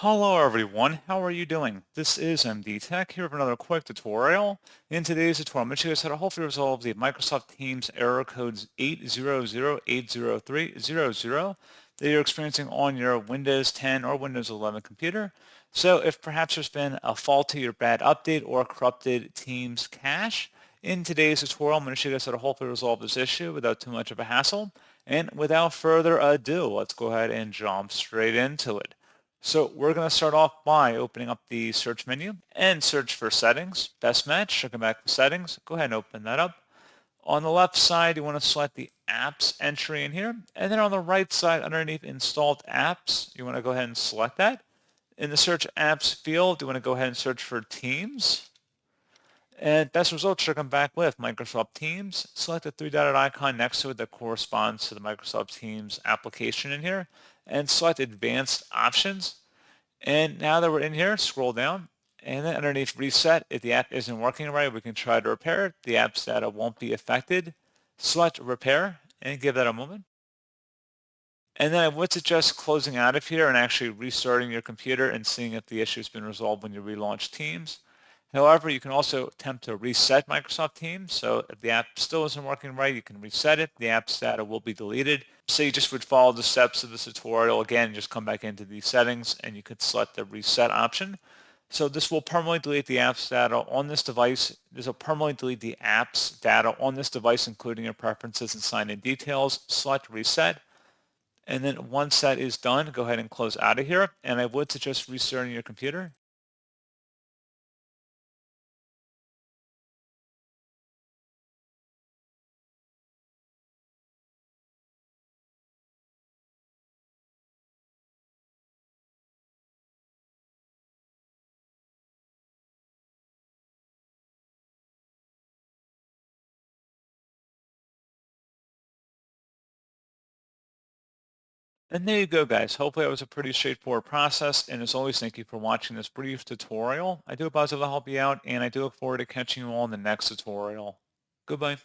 Hello everyone, how are you doing? This is MD Tech here with another quick tutorial. In today's tutorial, I'm going to show you how to hopefully resolve the Microsoft Teams error codes 800803000 that you're experiencing on your Windows 10 or Windows 11 computer. So if perhaps there's been a faulty or bad update or corrupted Teams cache, in today's tutorial, I'm going to show you how to hopefully resolve this issue without too much of a hassle. And without further ado, let's go ahead and jump straight into it. So we're going to start off by opening up the search menu and search for settings, best match, come back to settings, go ahead and open that up. On the left side, you want to select the apps entry in here. And then on the right side, underneath installed apps, you want to go ahead and select that. In the search apps field, you want to go ahead and search for Teams. And best results should come back with Microsoft Teams. Select the three-dotted icon next to it that corresponds to the Microsoft Teams application in here. And select Advanced Options. And now that we're in here, scroll down. And then underneath Reset, if the app isn't working right, we can try to repair it. The app's data won't be affected. Select Repair and give that a moment. And then I would suggest closing out of here and actually restarting your computer and seeing if the issue has been resolved when you relaunch Teams. However, you can also attempt to reset Microsoft Teams. So if the app still isn't working right, you can reset it. The app's data will be deleted. So you just would follow the steps of this tutorial. Again, just come back into the settings and you could select the reset option. So this will permanently delete the app's data on this device. This will permanently delete the app's data on this device, including your preferences and sign-in details. Select reset. And then once that is done, go ahead and close out of here. And I would suggest restarting your computer. And there you go, guys. Hopefully that was a pretty straightforward process. And as always, thank you for watching this brief tutorial. I do hope I was able to help you out, and I do look forward to catching you all in the next tutorial. Goodbye.